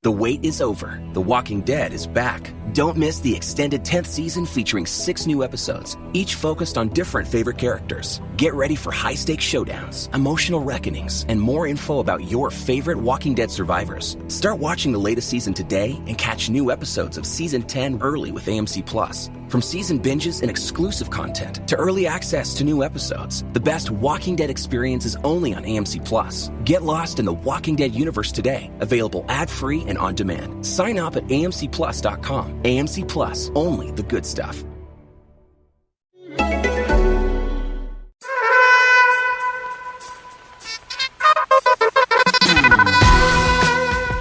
The wait is over. The Walking Dead is back. Don't miss the extended 10th season featuring 6 new episodes, each focused on different favorite characters. Get ready for high-stakes showdowns, emotional reckonings, and more info about your favorite Walking Dead survivors. Start watching the latest season today and catch new episodes of Season 10 early with AMC+. From season binges and exclusive content to early access to new episodes, the best Walking Dead experience is only on AMC+. Get lost in the Walking Dead universe today. Available ad-free and on demand. Sign up at amcplus.com. AMC+, only the good stuff.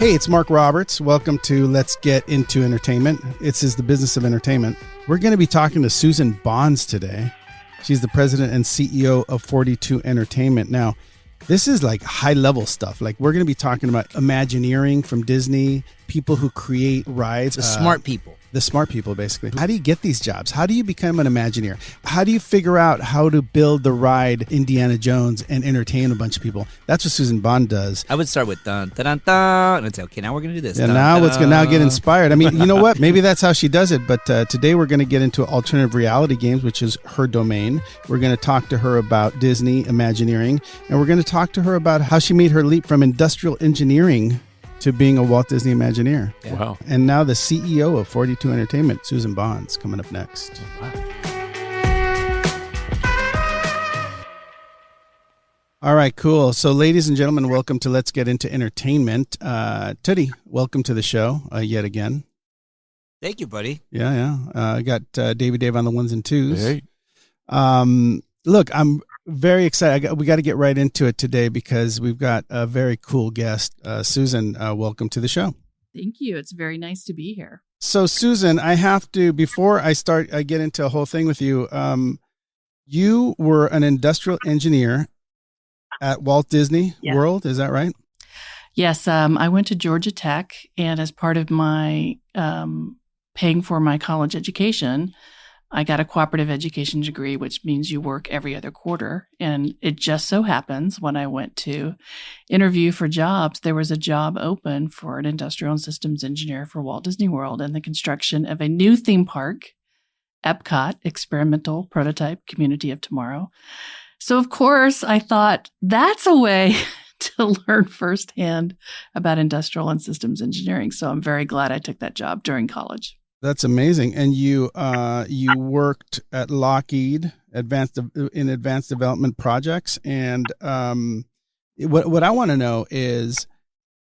Hey, it's Mark Roberts. Welcome to Let's Get Into Entertainment. This is the business of entertainment. We're going to be talking to Susan Bonds today. She's the president and CEO of 42 Entertainment. Now, this is like high-level stuff. Like, we're going to be talking about Imagineering from Disney, people who create rides. The smart people. The smart people, basically. How do you get these jobs? How do you become an Imagineer? How do you figure out how to build the ride Indiana Jones and entertain a bunch of people? That's what Susan Bond does. I would start with dun, dun, dun, dun, and I'd say, okay, now we're going to do this. Yeah, dun, now dun, let's now get inspired. I mean, you know what? Maybe that's how she does it. But today we're going to get into alternative reality games, which is her domain. We're going to talk to her about Disney, Imagineering, and we're going to talk to her about how she made her leap from industrial engineering to being a Walt Disney Imagineer. Yeah. Wow. And now the CEO of 42 Entertainment, Susan Bonds, coming up next. Wow. All right, cool. So ladies and gentlemen, welcome to Let's Get Into Entertainment. Tootie, welcome to the show yet again. Thank you, buddy. Yeah. I got Davey Dave on the ones and twos. Hey. Look, I'm very excited. We got to get right into it today because we've got a very cool guest. Susan, welcome to the show. Thank you. It's very nice to be here. So, Susan, I have to, before I get into a whole thing with you, you were an industrial engineer at Walt Disney World. Is that right? Yes. I went to Georgia Tech, and as part of my paying for my college education, I got a cooperative education degree, which means you work every other quarter. And it just so happens when I went to interview for jobs, there was a job open for an industrial and systems engineer for Walt Disney World and the construction of a new theme park, Epcot, Experimental Prototype Community of Tomorrow. So, of course, I thought that's a way to learn firsthand about industrial and systems engineering. So I'm very glad I took that job during college. That's amazing. And you worked at Lockheed in advanced development projects. And what I want to know is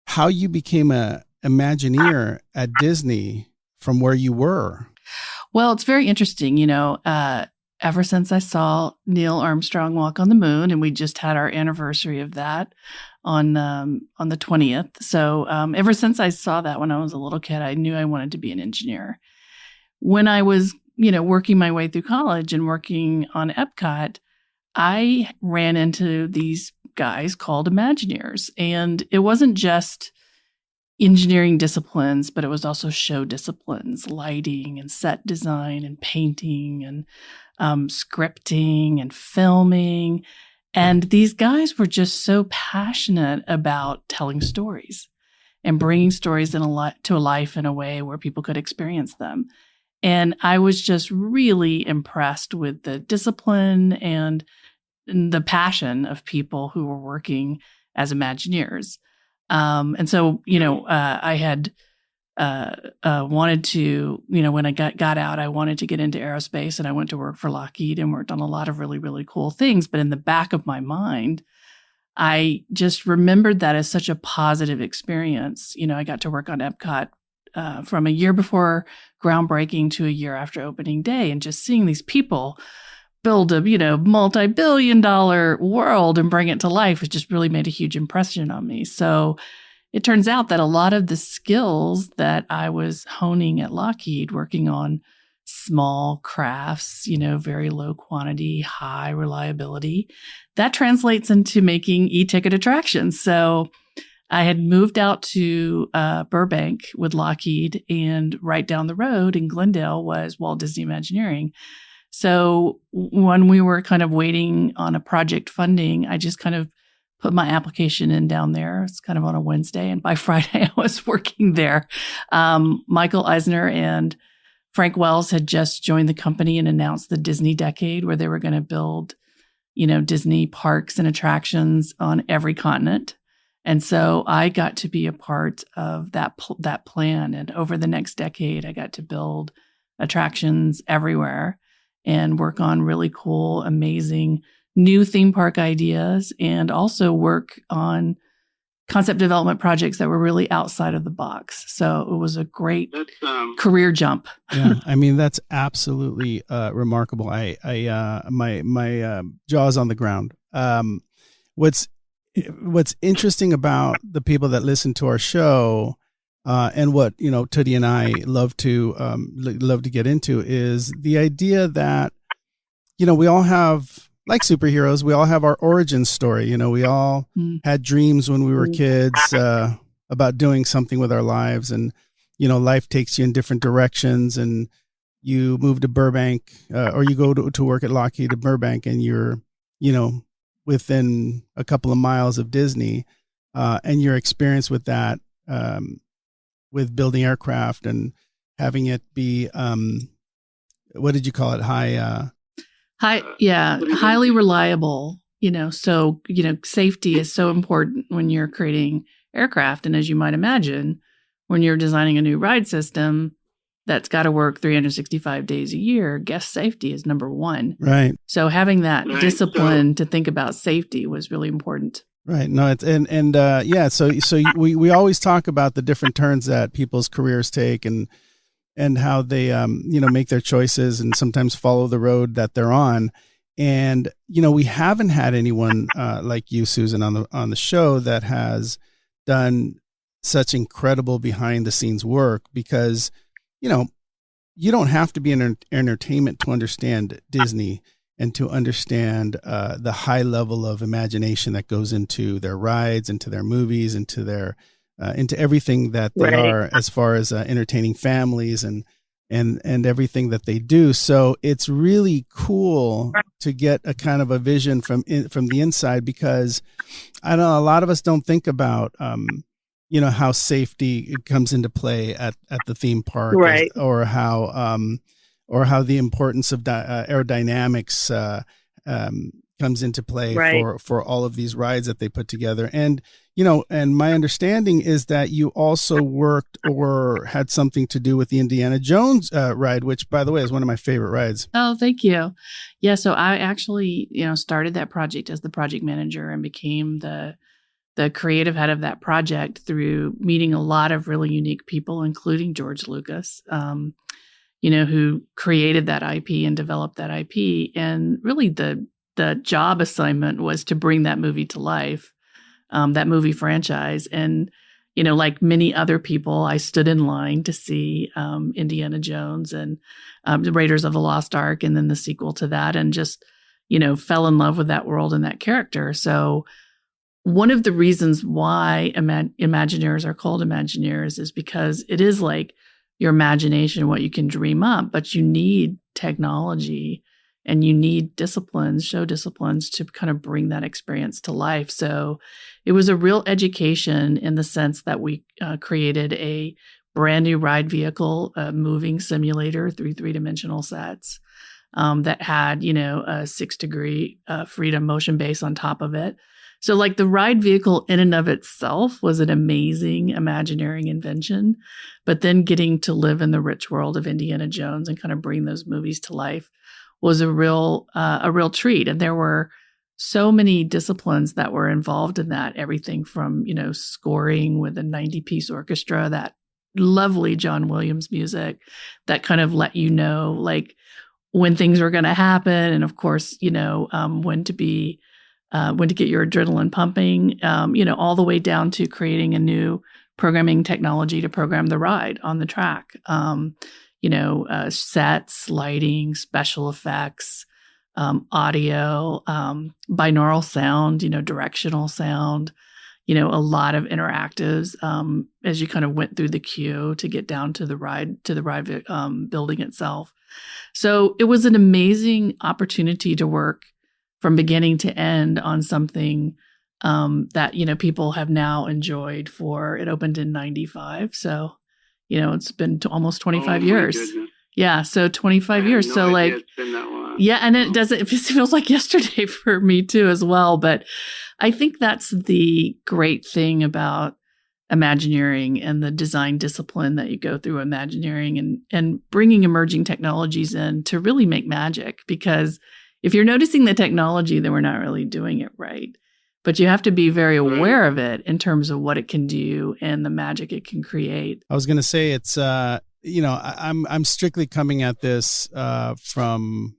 how you became a Imagineer at Disney from where you were. Well, it's very interesting. You know, ever since I saw Neil Armstrong walk on the moon, and we just had our anniversary of that on the 20th. So ever since I saw that when I was a little kid, I knew I wanted to be an engineer. When I was, working my way through college and working on Epcot, I ran into these guys called Imagineers. And it wasn't just engineering disciplines, but it was also show disciplines, lighting and set design and painting and scripting and filming. And these guys were just so passionate about telling stories and bringing stories to life in a way where people could experience them. And I was just really impressed with the discipline and the passion of people who were working as Imagineers. And so, I had wanted to, when I got out, I wanted to get into aerospace, and I went to work for Lockheed and worked on a lot of really, really cool things. But in the back of my mind, I just remembered that as such a positive experience. I got to work on Epcot from a year before groundbreaking to a year after opening day, and just seeing these people build a, multi-billion-dollar world and bring it to life, it just really made a huge impression on me. So it turns out that a lot of the skills that I was honing at Lockheed, working on small crafts, very low quantity, high reliability, that translates into making e-ticket attractions. So I had moved out to Burbank with Lockheed, and right down the road in Glendale was Walt Disney Imagineering. So when we were kind of waiting on a project funding, I just kind of put my application in down there. It's kind of on a Wednesday. And by Friday, I was working there. Michael Eisner and Frank Wells had just joined the company and announced the Disney Decade, where they were going to build, Disney parks and attractions on every continent. And so I got to be a part of that plan. And over the next decade, I got to build attractions everywhere and work on really cool, amazing new theme park ideas, and also work on concept development projects that were really outside of the box. So it was a great career jump. Yeah, I mean, that's absolutely remarkable. My jaw's on the ground. What's interesting about the people that listen to our show, and what Tootie and I love to get into, is the idea that we all have, like superheroes, we all have our origin story. We all had dreams when we were kids about doing something with our lives, and life takes you in different directions, and you move to Burbank, or you go to work at Lockheed to Burbank, and you're within a couple of miles of Disney, and your experience with that, with building aircraft and having it be, what did you call it? Highly reliable, so, safety is so important when you're creating aircraft. And as you might imagine, when you're designing a new ride system that's got to work 365 days a year, guest safety is number one. Right. So having that discipline to think about safety was really important. Right. No, it's, so we always talk about the different turns that people's careers take, and how they, make their choices and sometimes follow the road that they're on. And, we haven't had anyone like you, Susan, on the show that has done such incredible behind the scenes work, because, you don't have to be in entertainment to understand Disney and to understand the high level of imagination that goes into their rides, into their movies, into their into everything that they are, as far as entertaining families and everything that they do. So it's really cool to get a kind of a vision from the inside, because I don't know, a lot of us don't think about how safety comes into play at the theme park, right? Or how the importance of aerodynamics comes into play for all of these rides that they put together. And and my understanding is that you also worked or had something to do with the Indiana Jones ride, which, by the way, is one of my favorite rides. Oh, thank you. Yeah, so I actually started that project as the project manager and became the creative head of that project through meeting a lot of really unique people, including George Lucas, who created that IP and developed that IP. And really the job assignment was to bring that movie to life, that movie franchise. And, like many other people, I stood in line to see Indiana Jones and the Raiders of the Lost Ark, and then the sequel to that, and just, fell in love with that world and that character. So one of the reasons why Imagineers are called Imagineers is because it is like your imagination, what you can dream up, but you need technology and you need show disciplines to kind of bring that experience to life. So it was a real education in the sense that we created a brand new ride vehicle, a moving simulator through three-dimensional sets that had, a 6-degree freedom motion base on top of it. So like the ride vehicle in and of itself was an amazing Imagineering invention, but then getting to live in the rich world of Indiana Jones and kind of bring those movies to life was a real treat. And there were so many disciplines that were involved in that, everything from, scoring with a 90-piece orchestra, that lovely John Williams music that kind of let like when things were going to happen. And of course, when to get your adrenaline pumping, all the way down to creating a new programming technology to program the ride on the track. Sets, lighting, special effects, audio, binaural sound, directional sound, a lot of interactives as you kind of went through the queue to get down to the ride building itself. So it was an amazing opportunity to work from beginning to end on something that, you know, people have now enjoyed it opened in 95. So, you know, it's been almost 25 years. Goodness. Yeah. So 25 years. No So idea like, it's been that long. yeah. And it feels like yesterday for me too, as well. But I think that's the great thing about Imagineering and the design discipline that you go through Imagineering and bringing emerging technologies in to really make magic. Because if you're noticing the technology, then we're not really doing it right. But you have to be very aware of it in terms of what it can do and the magic it can create. I was going to say it's, you know, I'm strictly coming at this from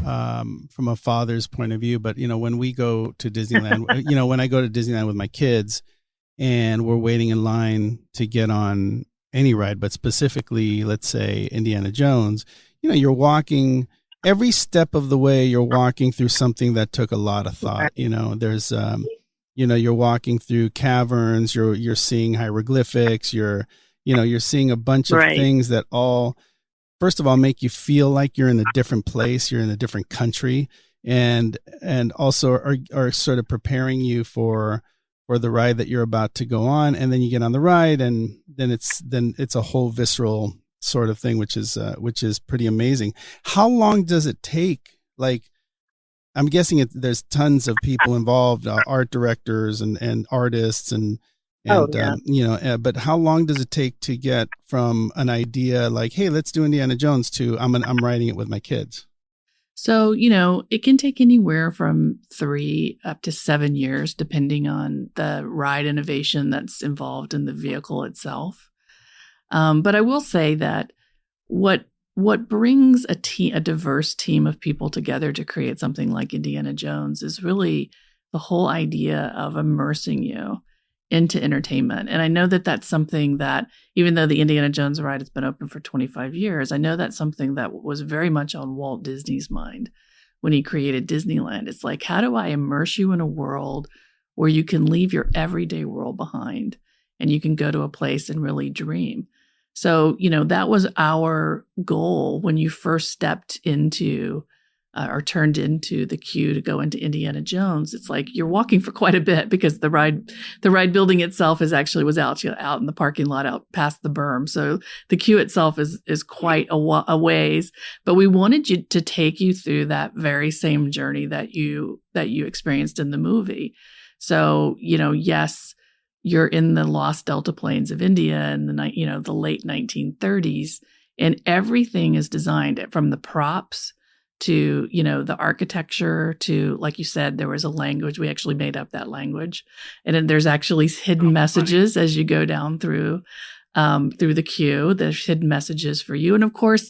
a father's point of view. But, you know, when we go to Disneyland, you know, when I go to Disneyland with my kids and we're waiting in line to get on any ride, but specifically, let's say Indiana Jones, you know, you're walking every step of the way, you're walking through something that took a lot of thought. You know, there's, you know, you're walking through caverns, you're seeing hieroglyphics, you're seeing a bunch of things that all, first of all, make you feel like you're in a different place, you're in a different country, and also are sort of preparing you for the ride that you're about to go on. And then you get on the ride, and then it's a whole visceral sort of thing, which is pretty amazing. How long does it take? Like, I'm guessing there's tons of people involved, art directors and artists and you know, but how long does it take to get from an idea like, hey, let's do Indiana Jones to I'm writing it with my kids? So, you know, it can take anywhere from 3 up to 7 years, depending on the ride innovation that's involved in the vehicle itself. But I will say that what brings a diverse team of people together to create something like Indiana Jones is really the whole idea of immersing you into entertainment. And I know that that's something that, even though the Indiana Jones ride has been open for 25 years, I know that's something that was very much on Walt Disney's mind when he created Disneyland. It's like, how do I immerse you in a world where you can leave your everyday world behind and you can go to a place and really dream? So, you know, that was our goal when you first stepped into or turned into the queue to go into Indiana Jones. It's like you're walking for quite a bit because the ride building itself was out in the parking lot, out past the berm. So the queue itself is quite a ways. But we wanted to take you through that very same journey that you experienced in the movie. So, you know, yes, you're in the lost Delta Plains of India in the late 1930s, and everything is designed from the props to, you know, the architecture to, like you said, there was a language. We actually made up that language. And then there's actually hidden messages as you go down through the queue. There's hidden messages for you. And of course,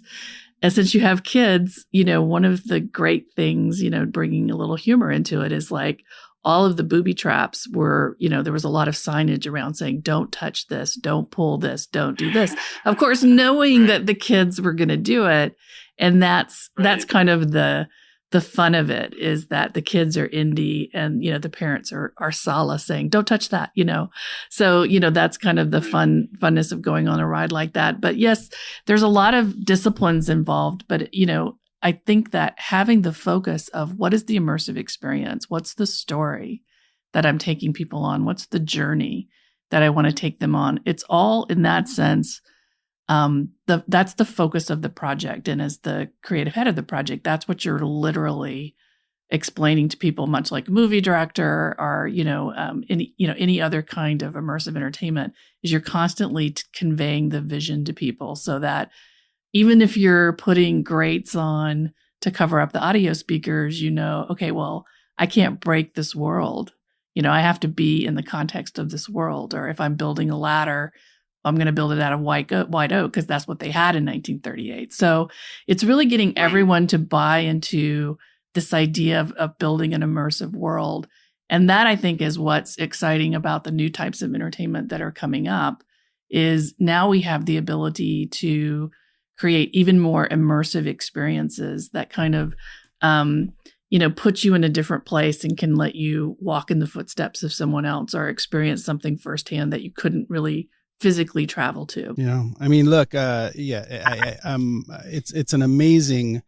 since you have kids, you know, one of the great things, you know, bringing a little humor into it is like all of the booby traps were, you know, there was a lot of signage around saying, don't touch this, don't pull this, don't do this. Of course, knowing that the kids were going to do it. And that's kind of the fun of it, is that the kids are Indy and, you know, the parents are Sala saying, don't touch that, you know. So, you know, that's kind of the funness of going on a ride like that. But yes, there's a lot of disciplines involved. But, you know, I think that having the focus of what is the immersive experience? What's the story that I'm taking people on? What's the journey that I want to take them on? It's all, in that sense, that's the focus of the project. And as the creative head of the project, that's what you're literally explaining to people, much like a movie director or, you know, any other kind of immersive entertainment, is you're constantly conveying the vision to people so that even if you're putting grates on to cover up the audio speakers, you know, okay, well, I can't break this world. You know, I have to be in the context of this world. Or if I'm building a ladder, I'm going to build it out of white oak because that's what they had in 1938. So it's really getting everyone to buy into this idea of building an immersive world. And that, I think, is what's exciting about the new types of entertainment that are coming up, is now we have the ability to create even more immersive experiences that kind of, you know, put you in a different place and can let you walk in the footsteps of someone else or experience something firsthand that you couldn't really physically travel to. Yeah. I mean, look, it's an amazing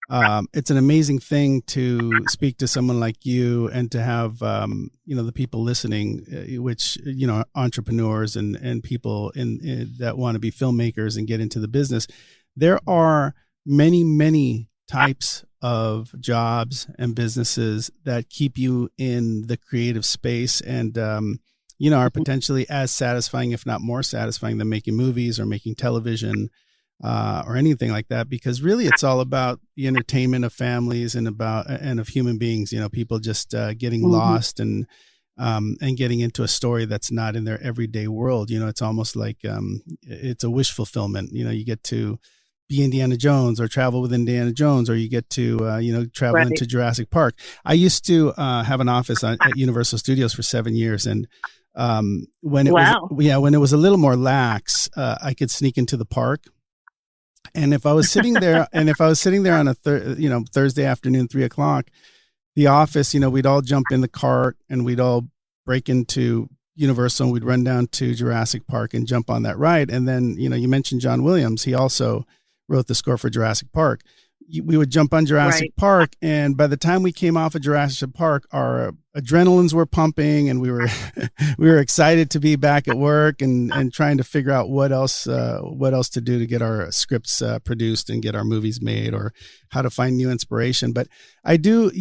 it's an amazing thing to speak to someone like you and to have, the people listening, which, entrepreneurs and people that want to be filmmakers and get into the business. There are many, many types of jobs and businesses that keep you in the creative space and, are potentially as satisfying, if not more satisfying than making movies or making television, or anything like that, because really it's all about the entertainment of families and of human beings, people just getting lost and getting into a story that's not in their everyday world. It's almost like it's a wish fulfillment. You get to be Indiana Jones or travel with Indiana Jones, or you get to, travel into Jurassic Park. I used to have an office at Universal Studios for 7 years. And when it was a little more lax, I could sneak into the park. And if I was sitting there, on a Thursday afternoon, 3:00, the office, we'd all jump in the cart and we'd all break into Universal and we'd run down to Jurassic Park and jump on that ride. And then, you mentioned John Williams. He also wrote the score for Jurassic Park. We would jump on Jurassic Park, and by the time we came off of Jurassic Park, our adrenalines were pumping, and we were excited to be back at work and trying to figure out what else to do to get our scripts produced and get our movies made, or how to find new inspiration. But I do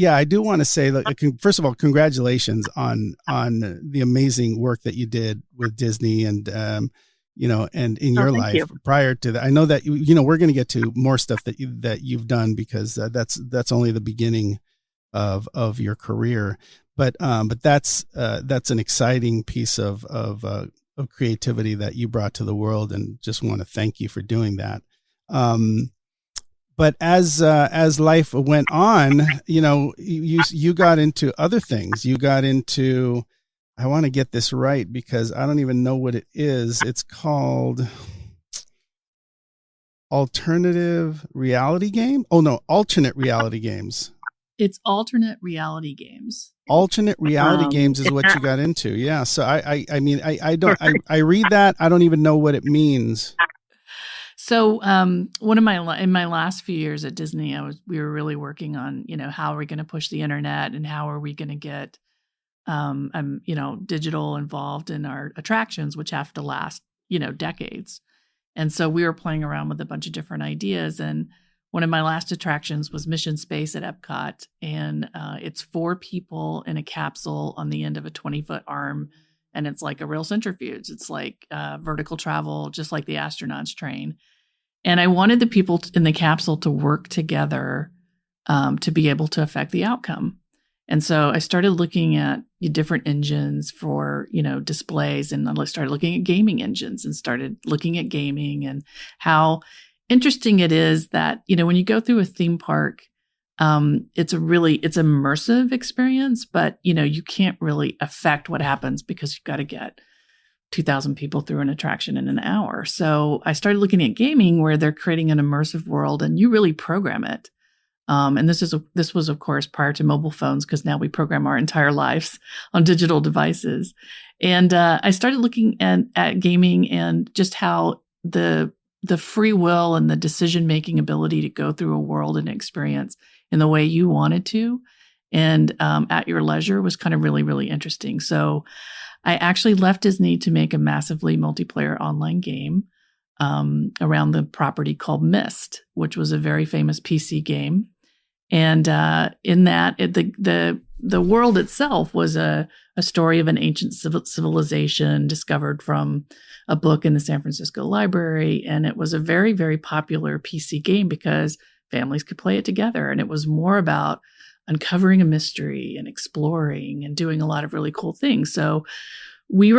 want to say that, first of all, congratulations on the amazing work that you did with Disney and and in your life prior to that. I know that, we're going to get to more stuff that you've done, because that's only the beginning of your career. But that's an exciting piece of creativity that you brought to the world, and just want to thank you for doing that. But as life went on, you got into other things. You got into, I want to get this right because I don't even know what it is. It's called alternative reality game. Oh no, alternate reality games. It's alternate reality games. Alternate reality games is what you got into. Yeah. So I read that. I don't even know what it means. So in my last few years at Disney, we were really working on, how are we going to push the internet and how are we going to get digital involved in our attractions, which have to last, decades. And so we were playing around with a bunch of different ideas. And one of my last attractions was Mission Space at Epcot. And it's 4 people in a capsule on the end of a 20-foot arm. And it's like a real centrifuge. It's like vertical travel, just like the astronauts train. And I wanted the people in the capsule to work together to be able to affect the outcome. And so I started looking at different engines for, displays, and I started looking at gaming engines and started looking at gaming and how interesting it is that, when you go through a theme park, it's immersive experience, but, you can't really affect what happens because you've got to get 2,000 people through an attraction in an hour. So I started looking at gaming where they're creating an immersive world and you really program it. And this was, of course, prior to mobile phones, because now we program our entire lives on digital devices. And I started looking at gaming and just how the free will and the decision-making ability to go through a world and experience in the way you wanted to and at your leisure was kind of really, really interesting. So I actually left Disney to make a massively multiplayer online game around the property called Myst, which was a very famous PC game. And in that, the world itself was a story of an ancient civilization discovered from a book in the San Francisco library. And it was a very, very popular PC game because families could play it together. And it was more about uncovering a mystery and exploring and doing a lot of really cool things. So we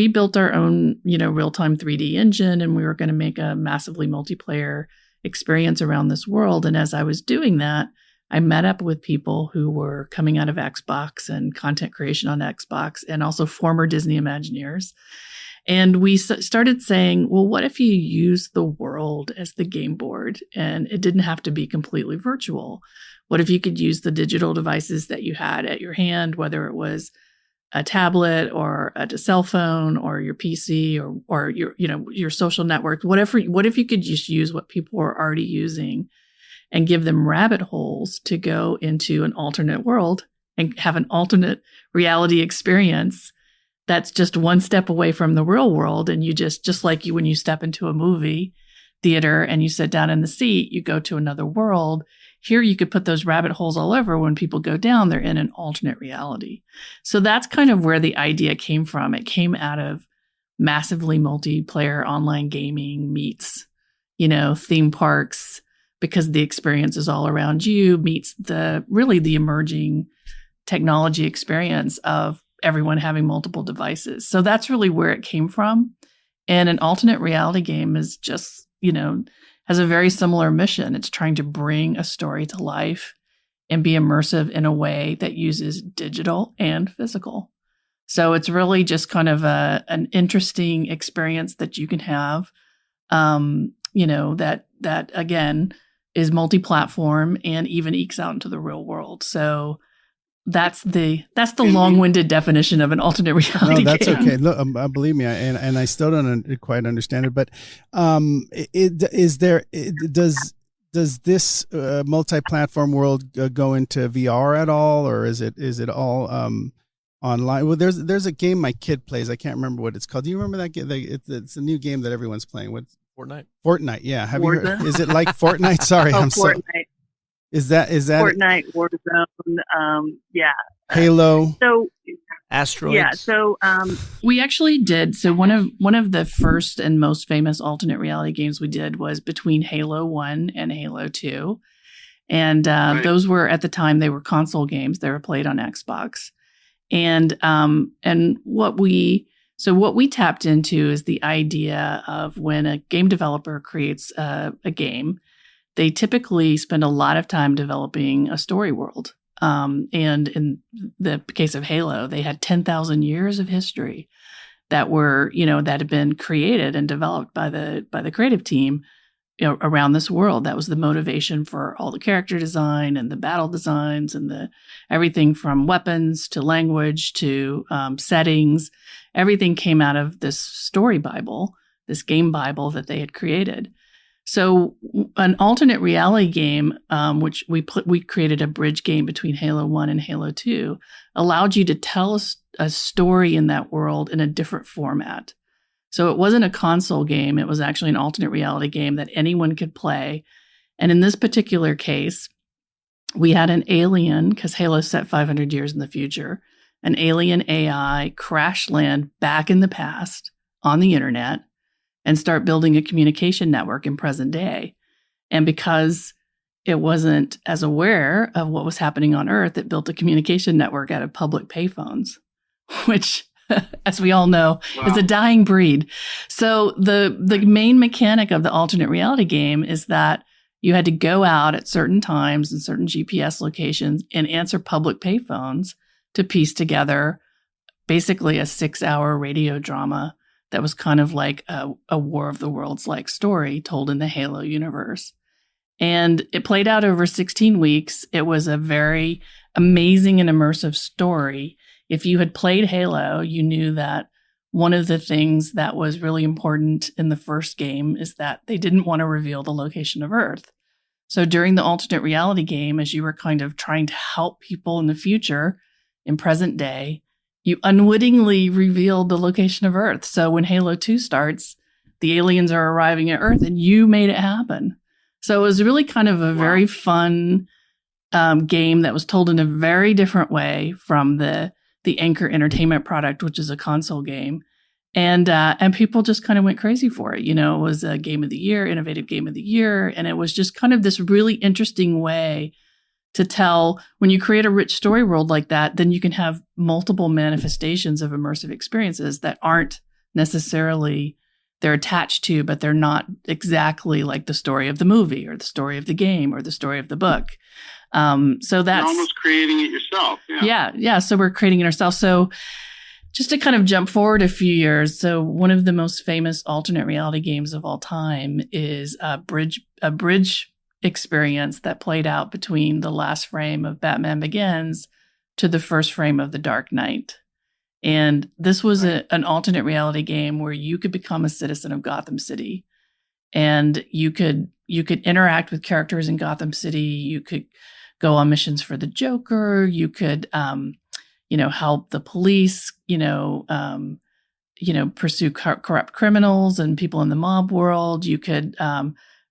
built our own, real-time 3D engine, and we were going to make a massively multiplayer experience around this world. And as I was doing that, I met up with people who were coming out of Xbox and content creation on Xbox, and also former Disney Imagineers. And we started saying, well, what if you use the world as the game board and it didn't have to be completely virtual? What if you could use the digital devices that you had at your hand, whether it was a tablet or a cell phone or your PC or your social network, whatever? What if you could just use what people were already using and give them rabbit holes to go into an alternate world and have an alternate reality experience that's just one step away from the real world. And you just like when you step into a movie theater and you sit down in the seat, you go to another world. Here you could put those rabbit holes all over. When people go down, they're in an alternate reality. So that's kind of where the idea came from. It came out of massively multiplayer online gaming meets, theme parks, because the experience is all around you, meets the emerging technology experience of everyone having multiple devices. So that's really where it came from. And an alternate reality game is just, has a very similar mission. It's trying to bring a story to life and be immersive in a way that uses digital and physical. So it's really just kind of an interesting experience that you can have, that again is multi-platform and even ekes out into the real world. So that's the long-winded definition of an alternate reality No, that's game. okay. Look, believe me, and I still don't quite understand it. But does this multi-platform world go into VR at all, or is it all online? Well, there's a game my kid plays. I can't remember what it's called. Do you remember that game? It's a new game that everyone's playing. What's Fortnite? Yeah. Have you heard? Is it like Fortnite? Sorry, I'm Fortnite. sorry. Is that Fortnite, Warzone, yeah. Halo? So Asteroids. yeah, so We actually did. So one of the first and most famous alternate reality games we did was between Halo 1 and Halo 2. And those were, at the time, they were console games. They were played on Xbox. And what we tapped into is the idea of when a game developer creates a game, they typically spend a lot of time developing a story world. And in the case of Halo, they had 10,000 years of history that were, that had been created and developed by the creative team, around this world. That was the motivation for all the character design and the battle designs and everything from weapons to language to settings. Everything came out of this story Bible, this game Bible that they had created. So an alternate reality game, which we created a bridge game between Halo 1 and Halo 2, allowed you to tell a story in that world in a different format. So it wasn't a console game. It was actually an alternate reality game that anyone could play. And in this particular case, we had an alien, because Halo's set 500 years in the future, an alien AI crash land back in the past on the internet and start building a communication network in present day. And because it wasn't as aware of what was happening on Earth, it built a communication network out of public payphones, which, as we all know, is a dying breed. So the main mechanic of the alternate reality game is that you had to go out at certain times and certain GPS locations and answer public payphones to piece together basically a 6-hour radio drama that was kind of like a War of the Worlds like story told in the Halo universe. And it played out over 16 weeks. It was a very amazing and immersive story. If you had played Halo, you knew that one of the things that was really important in the first game is that they didn't want to reveal the location of Earth. So during the alternate reality game, as you were kind of trying to help people in the future, in present day, you unwittingly revealed the location of Earth. So when Halo 2 starts, the aliens are arriving at Earth and you made it happen. So it was really kind of a very fun game that was told in a very different way from the Anchor Entertainment product, which is a console game. And people just kind of went crazy for it. It was a game of the year, innovative game of the year. And it was just kind of this really interesting way to tell. When you create a rich story world like that, then you can have multiple manifestations of immersive experiences that aren't necessarily, they're attached to, but they're not exactly like the story of the movie or the story of the game or the story of the book. So that's you're almost creating it yourself. Yeah. So we're creating it ourselves. So just to kind of jump forward a few years. So one of the most famous alternate reality games of all time is a bridge experience that played out between the last frame of Batman Begins to the first frame of The Dark Knight. And this was an alternate reality game where you could become a citizen of Gotham City. and you could interact with characters in Gotham City. You could go on missions for the Joker. You could, help the police, pursue corrupt criminals and people in the mob world. You could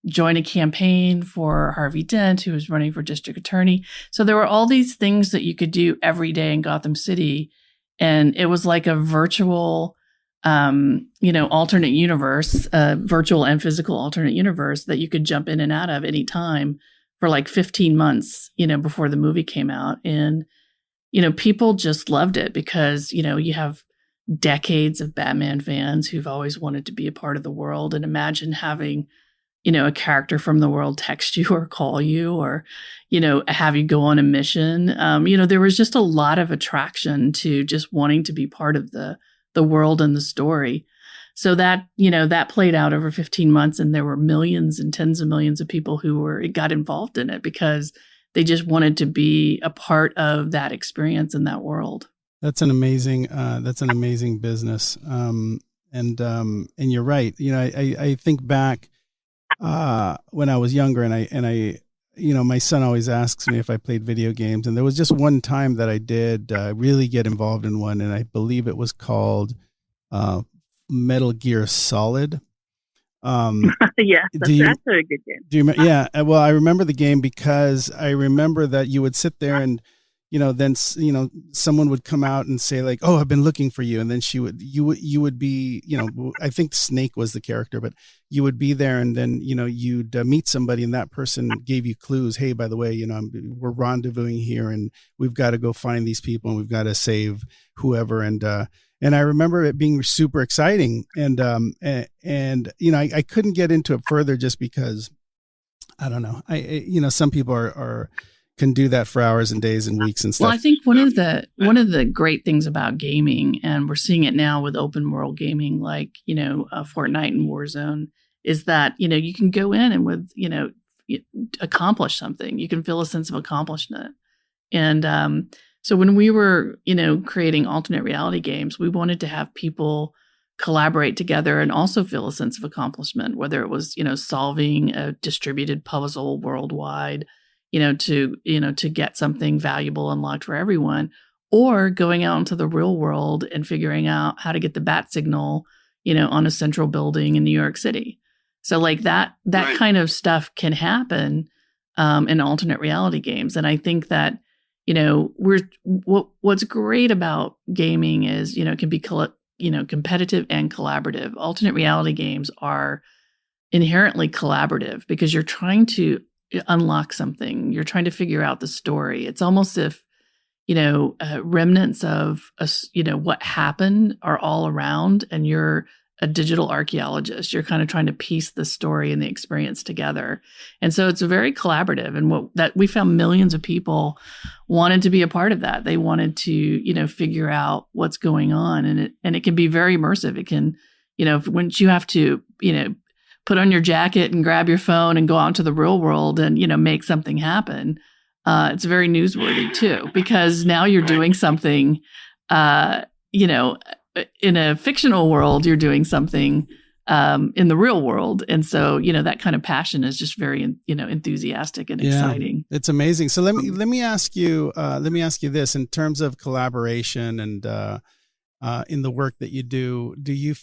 join a campaign for Harvey Dent, who was running for district attorney. So there were all these things that you could do every day in Gotham City. And it was like a virtual, alternate universe, virtual and physical alternate universe that you could jump in and out of any time for like 15 months, before the movie came out. And, people just loved it because, you have decades of Batman fans who've always wanted to be a part of the world. And imagine having, a character from the world text you or call you or, have you go on a mission. There was just a lot of attraction to just wanting to be part of the world and the story. So that, that played out over 15 months, and there were millions and tens of millions of people who got involved in it because they just wanted to be a part of that experience in that world. That's an amazing business. And you're right. I think back when I was younger, and I my son always asks me if I played video games, and there was just one time that I did really get involved in one, and I believe it was called Metal Gear Solid. Yes, that's a good game. Do you? Yeah. Well, I remember the game because I remember that you would sit there and, then, someone would come out and say like, "Oh, I've been looking for you," and then you would be, I think Snake was the character, but you would be there, and then you'd meet somebody, and that person gave you clues. Hey, by the way, we're rendezvousing here, and we've got to go find these people, and we've got to save whoever, and I remember it being super exciting, and I couldn't get into it further just because I don't know. Some people can do that for hours and days and weeks and stuff. Well, I think one of the great things about gaming, and we're seeing it now with open world gaming, like Fortnite and Warzone, is that you can go in and with accomplish something. You can feel a sense of accomplishment, and so when we were, creating alternate reality games, we wanted to have people collaborate together and also feel a sense of accomplishment, whether it was, solving a distributed puzzle worldwide, to get something valuable unlocked for everyone, or going out into the real world and figuring out how to get the bat signal, on a central building in New York City. So like that right. kind of stuff can happen in alternate reality games. And I think that, what's great about gaming is, it can be, competitive and collaborative. Alternate reality games are inherently collaborative because you're trying to unlock something. You're trying to figure out the story. It's almost if, remnants of, what happened are all around, and you're a digital archaeologist. You're kind of trying to piece the story and the experience together. And so it's very collaborative. And that we found millions of people wanted to be a part of that. They wanted to, figure out what's going on. And it can be very immersive. It can, once you have to, put on your jacket and grab your phone and go out into the real world and, make something happen. It's very newsworthy too, because now you're doing something, in a fictional world, you're doing something in the real world. And so, that kind of passion is just very, enthusiastic and exciting. It's amazing. So let me ask you this in terms of collaboration and in the work that you do you,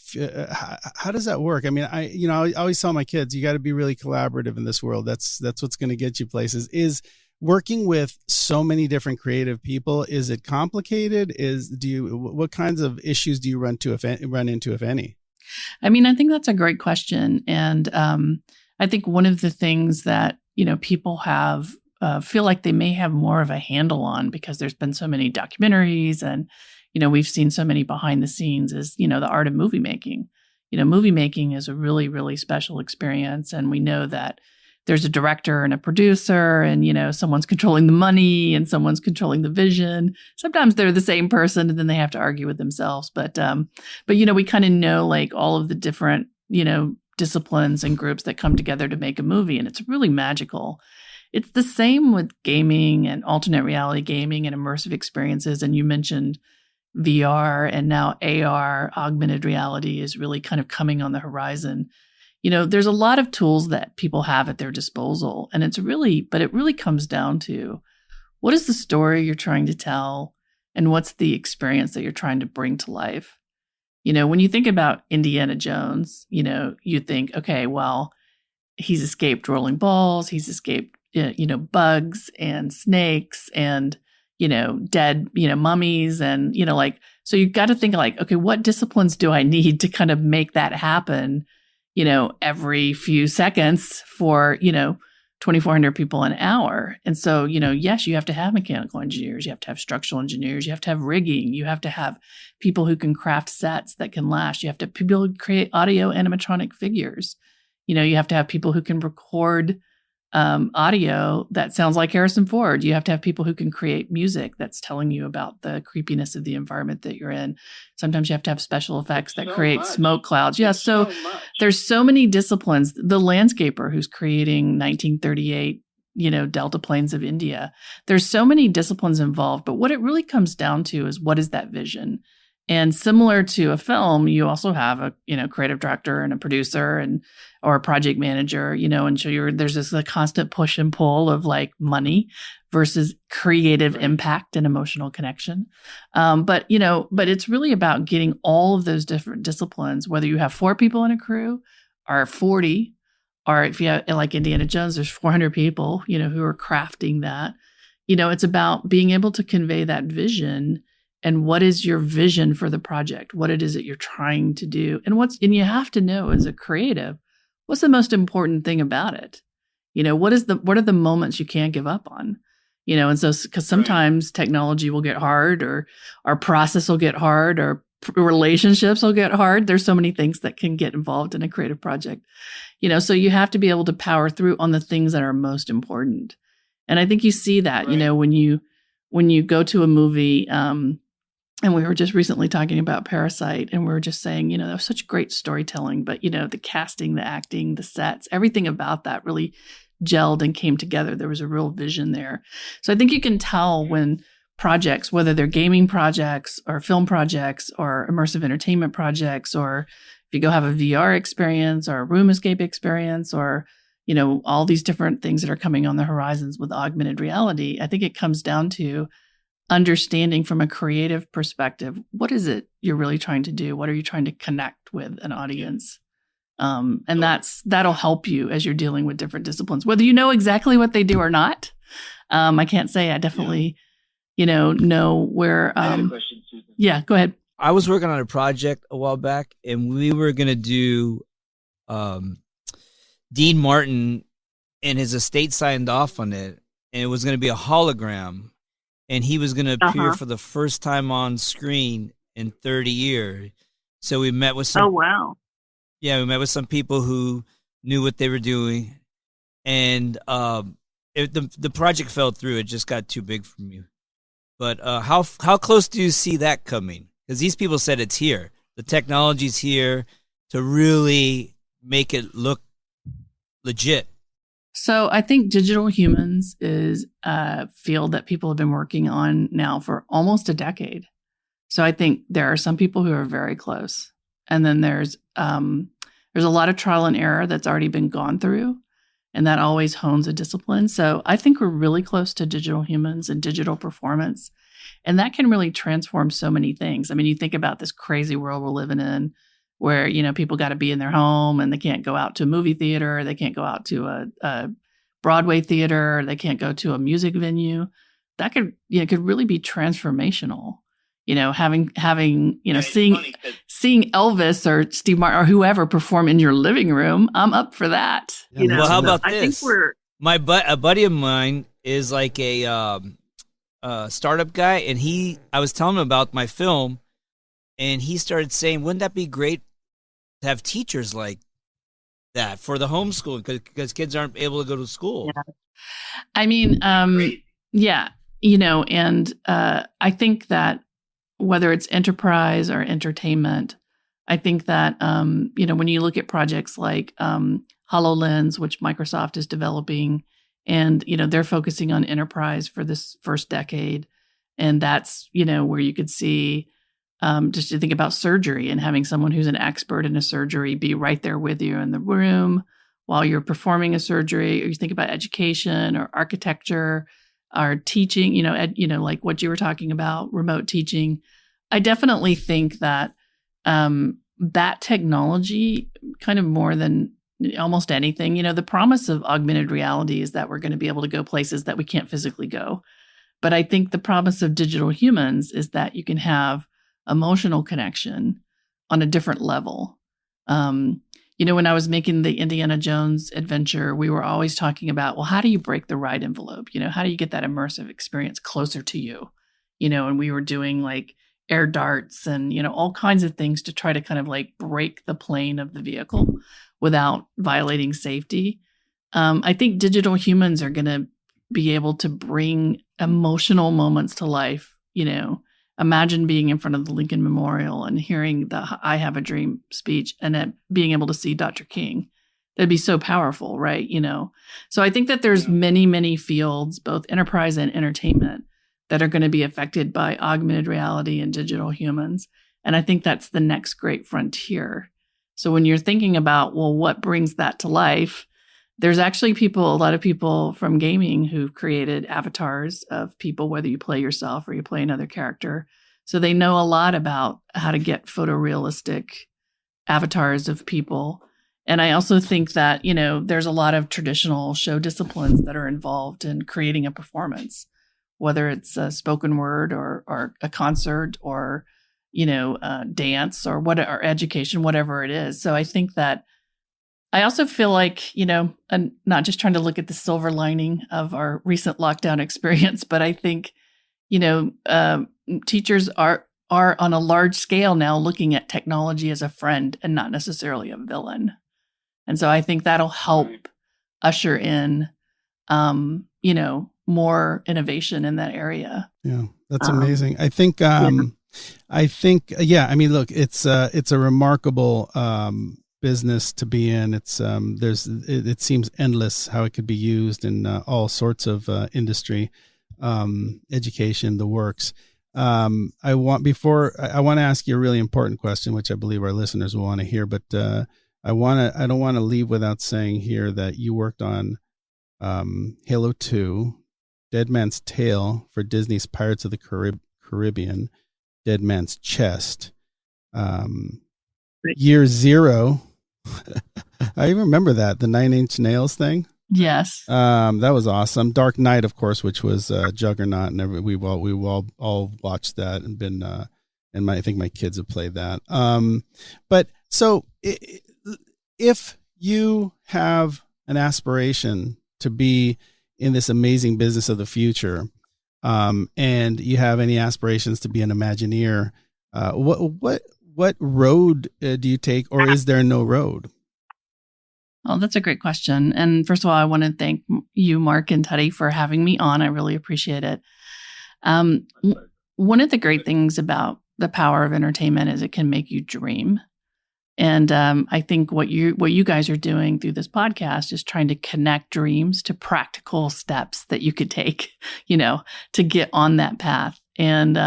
how does that work? I mean, I always tell my kids, you got to be really collaborative in this world. That's what's going to get you places. Is working with so many different creative people, is it complicated? What kinds of issues do you run into, if any? I mean, I think that's a great question. And I think one of the things that, people have feel like they may have more of a handle on, because there's been so many documentaries and, we've seen so many behind the scenes, is, the art of movie making. Movie making is a really, really special experience. And we know that there's a director and a producer, and, someone's controlling the money and someone's controlling the vision. Sometimes they're the same person and then they have to argue with themselves. But we kind of know like all of the different, disciplines and groups that come together to make a movie. And it's really magical. It's the same with gaming and alternate reality gaming and immersive experiences. And you mentioned VR, and now AR, augmented reality, is really kind of coming on the horizon. there's a lot of tools that people have at their disposal. And it really comes down to what is the story you're trying to tell and what's the experience that you're trying to bring to life. When you think about Indiana Jones, you think, okay, well, he's escaped rolling balls, he's escaped, bugs and snakes and, dead, mummies and, so you've got to think like, okay, what disciplines do I need to kind of make that happen, every few seconds for, 2,400 people an hour. And so, yes, you have to have mechanical engineers, you have to have structural engineers, you have to have rigging, you have to have people who can craft sets that can last, you have to have people who create audio animatronic figures. You have to have people who can record audio that sounds like Harrison Ford. You have to have people who can create music that's telling you about the creepiness of the environment that you're in. Sometimes you have to have special effects that create smoke clouds. Yeah, so there's so many disciplines. The landscaper who's creating 1938, Delta Plains of India. There's so many disciplines involved, but what it really comes down to is what is that vision? And similar to a film, you also have a creative director and a producer or a project manager, and so there's this constant push and pull of like money versus creative impact and emotional connection. But it's really about getting all of those different disciplines, whether you have 4 people in a crew or 40, or if you have like Indiana Jones, there's 400 people, who are crafting that. It's about being able to convey that vision. And what is your vision for the project? What it is that you're trying to do, and you have to know as a creative, what's the most important thing about it? What are the moments you can't give up on? And so because sometimes technology will get hard, or our process will get hard, or relationships will get hard. There's so many things that can get involved in a creative project. So you have to be able to power through on the things that are most important. And I think you see that, when you go to a movie. And we were just recently talking about Parasite, and we were just saying, there was such great storytelling, but, the casting, the acting, the sets, everything about that really gelled and came together. There was a real vision there. So I think you can tell when projects, whether they're gaming projects or film projects or immersive entertainment projects, or if you go have a VR experience or a room escape experience, or, all these different things that are coming on the horizons with augmented reality, I think it comes down to understanding from a creative perspective, what is it you're really trying to do? What are you trying to connect with an audience? And that'll help you as you're dealing with different disciplines, whether you know exactly what they do or not. I can't say I definitely, know where. I have a question, Susan. Yeah, go ahead. I was working on a project a while back, and we were going to do Dean Martin and his estate signed off on it, and it was going to be a hologram. And he was going to appear for the first time on screen in 30 years. So we met with some. Oh, wow. Yeah, we met with some people who knew what they were doing, and the project fell through. It just got too big for me. But how close do you see that coming? Because these people said it's here. The technology's here to really make it look legit. So I think digital humans is a field that people have been working on now for almost a decade. So I think there are some people who are very close. And then there's a lot of trial and error that's already been gone through, and that always hones a discipline. So I think we're really close to digital humans and digital performance. And that can really transform so many things. I mean, you think about this crazy world we're living in, where, people got to be in their home and they can't go out to a movie theater. They can't go out to a Broadway theater. They can't go to a music venue. That could really be transformational. Having seeing Elvis or Steve Martin or whoever perform in your living room. I'm up for that. Well, how about this? I think a buddy of mine is like a startup guy, and I was telling him about my film, and he started saying, wouldn't that be great to have teachers like that for the homeschooling, because kids aren't able to go to school. Yeah. I mean, yeah, and I think that whether it's enterprise or entertainment, I think that, when you look at projects like HoloLens, which Microsoft is developing, and, they're focusing on enterprise for this first decade. And that's, where you could see just to think about surgery and having someone who's an expert in a surgery be right there with you in the room while you're performing a surgery, or you think about education or architecture or teaching, like what you were talking about, remote teaching. I definitely think that that technology, kind of more than almost anything, the promise of augmented reality is that we're going to be able to go places that we can't physically go. But I think the promise of digital humans is that you can have emotional connection on a different level. When I was making the Indiana Jones adventure, we were always talking about, well, how do you break the ride envelope? How do you get that immersive experience closer to you? And we were doing like air darts and, all kinds of things to try to kind of like break the plane of the vehicle without violating safety. I think digital humans are going to be able to bring emotional moments to life. Imagine being in front of the Lincoln Memorial and hearing the I Have a Dream speech and then being able to see Dr. King. That'd be so powerful, right? So I think that there's many, many fields, both enterprise and entertainment, that are going to be affected by augmented reality and digital humans. And I think that's the next great frontier. So when you're thinking about, well, what brings that to life? There's actually a lot of people from gaming who've created avatars of people, whether you play yourself or you play another character. So they know a lot about how to get photorealistic avatars of people. And I also think that, there's a lot of traditional show disciplines that are involved in creating a performance, whether it's a spoken word or a concert or, dance or education, whatever it is. So I think that I also feel like, and not just trying to look at the silver lining of our recent lockdown experience, but I think, teachers are on a large scale now looking at technology as a friend and not necessarily a villain. And so I think that'll help usher in, more innovation in that area. Yeah, that's amazing. I think, I mean, look, it's a remarkable, business to be in. It's it seems endless how it could be used in all sorts of industry, education, the works. I want to ask you a really important question, which I believe our listeners will want to hear, but I don't want to leave without saying here that you worked on Halo 2, Dead Man's Tale for Disney's Pirates of the Caribbean, Dead Man's Chest, Year Zero. I remember that, the 9 Inch Nails thing. Yes. That was awesome. Dark Knight, of course, which was Juggernaut, and we all watched that and been and I think my kids have played that. But so if you have an aspiration to be in this amazing business of the future, and you have any aspirations to be an Imagineer, what road do you take, or is there no road? Oh, that's a great question. And first of all, I want to thank you, Mark and Teddy, for having me on. I really appreciate it. One of the great things about the power of entertainment is it can make you dream. And I think what you guys are doing through this podcast is trying to connect dreams to practical steps that you could take, to get on that path. And,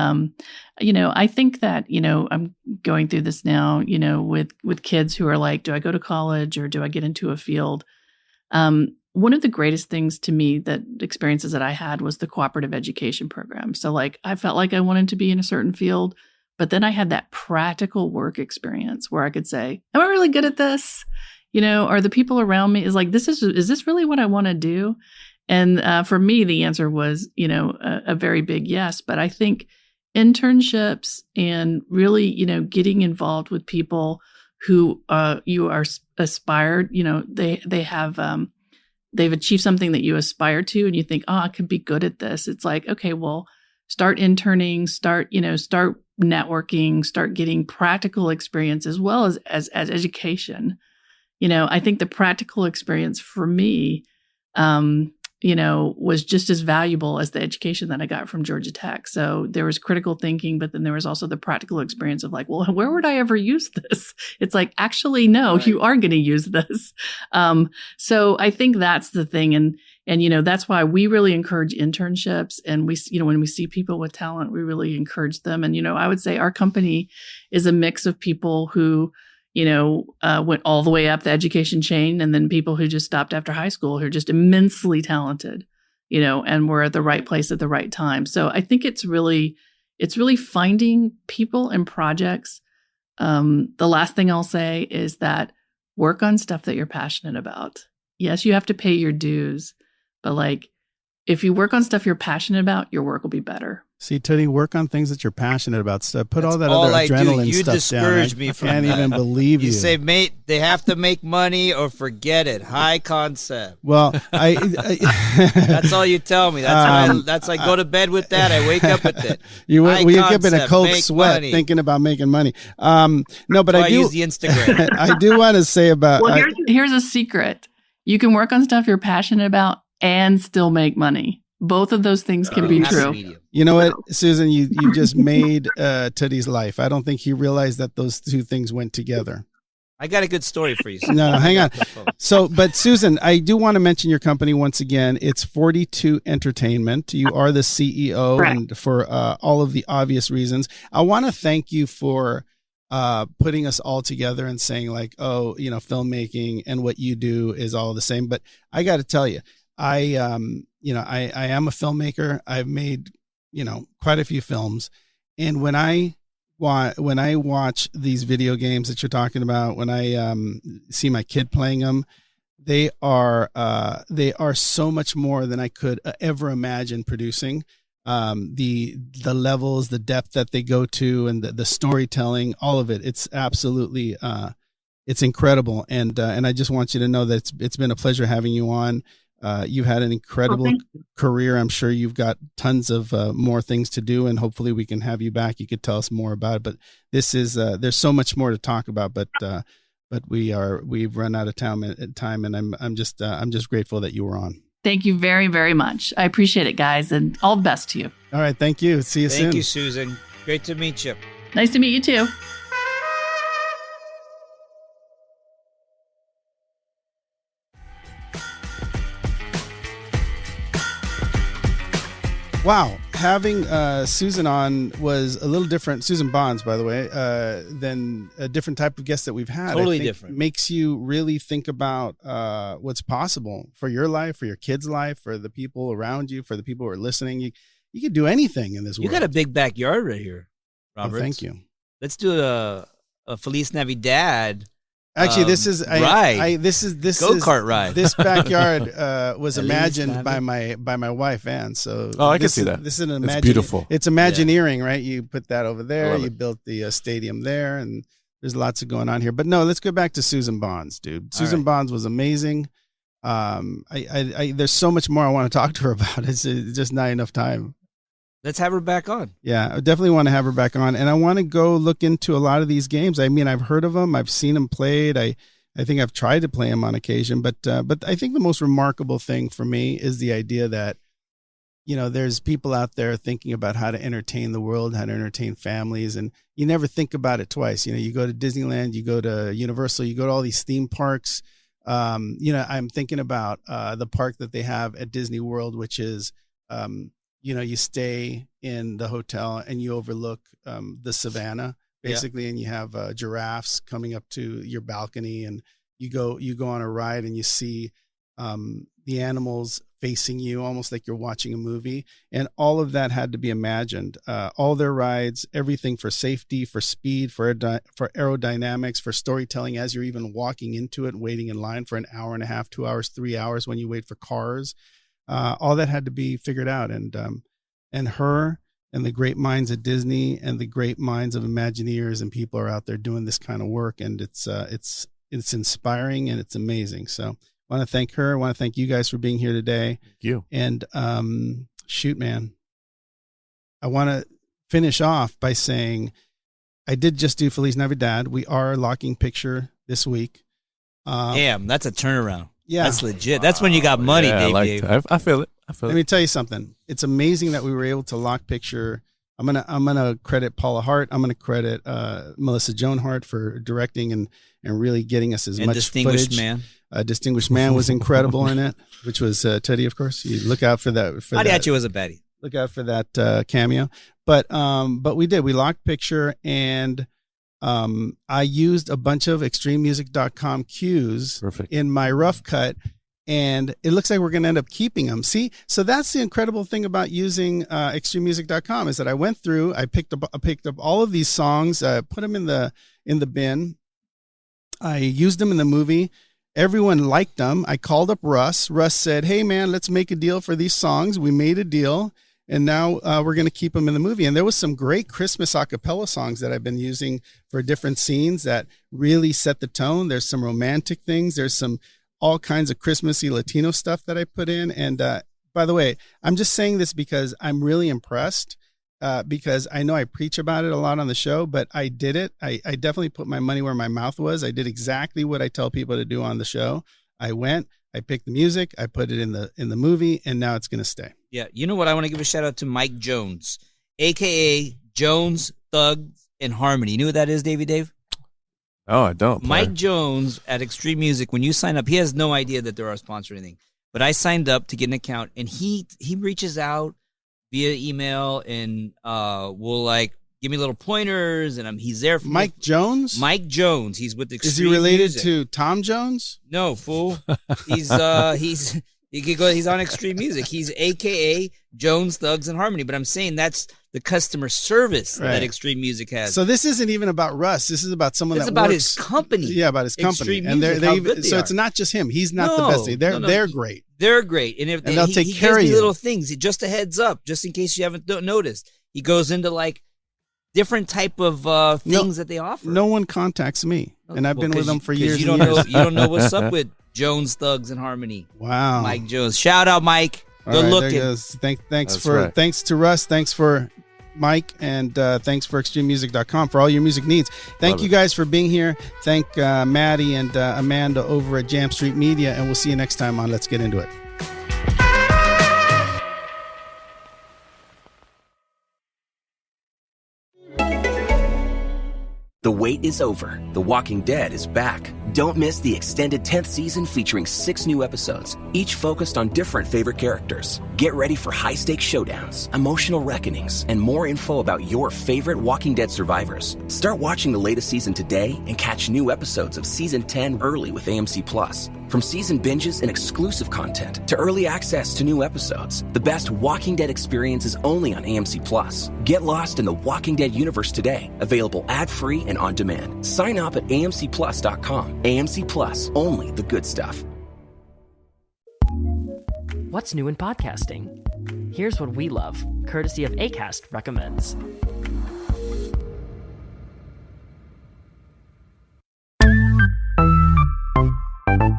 I think that, I'm going through this now, with kids who are like, do I go to college or do I get into a field? One of the greatest things to me, experiences that I had, was the cooperative education program. So like, I felt like I wanted to be in a certain field, but then I had that practical work experience where I could say, am I really good at this? Are the people around me is like, is this really what I want to do? And for me, the answer was, a very big yes. But I think internships and really, getting involved with people who you are aspired, they have they've achieved something that you aspire to, and you think, oh, I could be good at this. It's like, okay, well, start interning, start networking, start getting practical experience as well as education. I think the practical experience for me, was just as valuable as the education that I got from Georgia Tech. So there was critical thinking, but then there was also the practical experience of like, well, where would I ever use this? It's like, actually, no, right. You are going to use this. So I think that's the thing. And, And, that's why we really encourage internships. And we, when we see people with talent, we really encourage them. And, I would say our company is a mix of people who, went all the way up the education chain, and then people who just stopped after high school who are just immensely talented, and we're at the right place at the right time. So I think it's really finding people and projects. The last thing I'll say is that work on stuff that you're passionate about. Yes, you have to pay your dues, but if you work on stuff you're passionate about, your work will be better. See, Tootie, work on things that you're passionate about. Put That's all that all other I adrenaline do. You stuff discourage down. me I from can't that. even believe you. You say, mate, they have to make money or forget it. High concept. Well, That's all you tell me. That's I go to bed with that. I wake up with it. You wake up in a concept, cold make sweat money. thinking about making money. No, but So I do use the Instagram. I do want to say about. Well, Here's a secret. You can work on stuff you're passionate about and still make money. Both of those things can be Happy true. medium. You know what, Susan, you just made Tootie's life. I don't think he realized that those two things went together. I got a good story for you. No, hang on. So, but Susan, I do want to mention your company once again. It's 42 Entertainment. You are the CEO, Correct. and for all of the obvious reasons. I want to thank you for putting us all together and saying filmmaking and what you do is all the same. But I got to tell you, I am a filmmaker. I've made, quite a few films. And when I watch these video games that you're talking about, when I see my kid playing them, they are so much more than I could ever imagine producing. The levels, the depth that they go to, and the storytelling, all of it. It's absolutely, it's incredible. And I just want you to know that it's been a pleasure having you on. You've had an incredible career. I'm sure you've got tons of more things to do, and hopefully we can have you back. You could tell us more about it. But this is there's so much more to talk about. But we've run out of time, and I'm just grateful that you were on. Thank you very, very much. I appreciate it, guys, and all the best to you. All right, thank you. See you soon. Thank you, Susan. Great to meet you. Nice to meet you too. Wow, having Susan on was a little different. Susan Bonds, by the way, than a different type of guest that we've had. Totally I think different. Makes you really think about what's possible for your life, for your kids' life, for the people around you, for the people who are listening. You could do anything in this world. You got a big backyard right here, Oh, Robert. thank you. Let's do a Feliz Navidad. Actually, this is ride. this Go-kart ride. This backyard was Feliz imagined by Navidad. my wife Ann. So I can see that. This is It's beautiful. It's Imagineering, right? You put that over I there. love You it. built the stadium there, and there's lots of going on here. But no, let's go back to Susan Bonds, dude. Susan right. Bonds was amazing. There's so much more I want to talk to her about. It's just not enough time. Let's have her back on. Yeah, I definitely want to have her back on, and I want to go look into a lot of these games. I mean, I've heard of them, I've seen them played. I think I've tried to play them on occasion, but I think the most remarkable thing for me is the idea that, there's people out there thinking about how to entertain the world, how to entertain families, and you never think about it twice. You go to Disneyland, you go to Universal, you go to all these theme parks. I'm thinking about the park that they have at Disney World, which is, you stay in the hotel and you overlook the savannah basically, and you have giraffes coming up to your balcony, and you go on a ride and you see the animals facing you almost like you're watching a movie. And all of that had to be imagined. All their rides, everything for safety, for speed, for aerodynamics, for storytelling as you're even walking into it, waiting in line for an hour and a half, 2 hours, 3 hours when you wait for cars. All that had to be figured out. And her and the great minds at Disney and the great minds of Imagineers and people are out there doing this kind of work. And it's inspiring and it's amazing. So I want to thank her. I want to thank you guys for being here today. Thank you. And shoot, man, I want to finish off by saying I did just do Feliz Navidad. We are locking picture this week. Damn, that's a turnaround. Yeah. That's legit. That's when you got money, Yeah, baby. I feel it. Let me tell you something. It's amazing that we were able to lock picture. I'm gonna credit Paula Hart. I'm gonna credit Melissa Joan Hart for directing and really getting us as And much distinguished footage. man. Distinguished Man was incredible in it, which was Teddy, of course. You look out for that. Mariachi was a baddie. Look out for that cameo. But we did. We locked picture, and I used a bunch of extrememusic.com cues in my rough cut, and it looks like we're going to end up keeping them. See, so that's the incredible thing about using extrememusic.com is that I went through, I picked up all of these songs, put them in the bin. I used them in the movie. Everyone liked them. I called up Russ. Russ said, "Hey man, let's make a deal for these songs." We made a deal. And now we're going to keep them in the movie. And there was some great Christmas a cappella songs that I've been using for different scenes that really set the tone. There's some romantic things. There's some all kinds of Christmassy Latino stuff that I put in. And by the way, I'm just saying this because I'm really impressed because I know I preach about it a lot on the show, but I did it. I definitely put my money where my mouth was. I did exactly what I tell people to do on the show. I went, I picked the music, I put it in the movie, and now it's going to stay. Yeah, you know what? I want to give a shout out to Mike Jones, a.k.a. Jones, Thugs, and Harmony. You know what that is, Dave? Oh, I don't. Mike Jones at Extreme Music, when you sign up, he has no idea that they're our sponsor or anything. But I signed up to get an account, and he reaches out via email and will give me little pointers, and he's there for Mike Jones? Mike Jones. He's with Extreme Is he related Music. to Tom Jones? No, fool. He's he's on Extreme Music. He's AKA Jones, Thugs, and Harmony. But I'm saying that's the customer service that Extreme Music has. So this isn't even about Russ. This is about someone it's that about works. his company. Yeah, about his company. Extreme And Music, so it's not just him. He's not the best. They're great. They're great. And they'll take care gives of me you. little things. Just a heads up, just in case you haven't noticed. He goes into different type of things that they offer. No one contacts me, and I've been with them for years. You don't know what's up with Jones, Thugs, and Harmony. Wow, Mike Jones. Shout out, Mike. Good looking. There goes. Thanks to Russ. Thanks for Mike, and thanks for extrememusic.com for all your music needs. Thank you guys for being here. Thank Maddie and Amanda over at Jam Street Media, and we'll see you next time on Let's Get Into It. The wait is over. The Walking Dead is back. Don't miss the extended 10th season featuring 6 new episodes, each focused on different favorite characters. Get ready for high-stakes showdowns, emotional reckonings, and more info about your favorite Walking Dead survivors. Start watching the latest season today and catch new episodes of Season 10 early with AMC+. From season binges and exclusive content to early access to new episodes, the best Walking Dead experience is only on AMC+. Get lost in the Walking Dead universe today. Available ad-free and on demand. Sign up at amcplus.com. AMC+, only the good stuff. What's new in podcasting? Here's what we love, courtesy of Acast recommends.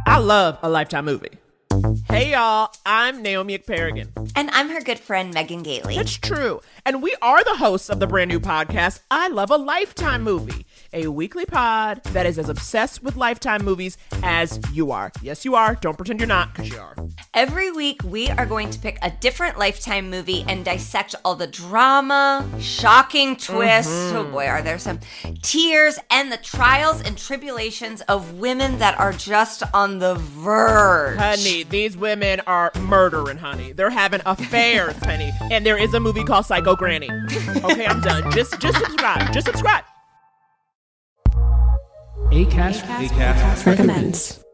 I love a Lifetime movie. Hey y'all, I'm Naomi Ekperigin. And I'm her good friend, Megan Gailey. It's true. And we are the hosts of the brand new podcast, I Love a Lifetime Movie, a weekly pod that is as obsessed with Lifetime movies as you are. Yes, you are. Don't pretend you're not, because you are. Every week, we are going to pick a different Lifetime movie and dissect all the drama, shocking twists, oh boy, are there some, tears, and the trials and tribulations of women that are just on the verge. Honey, these women are murdering, honey. They're having affairs, honey. And there is a movie called Psycho Granny. Okay, I'm done. Just subscribe. Just subscribe. Acast recommends.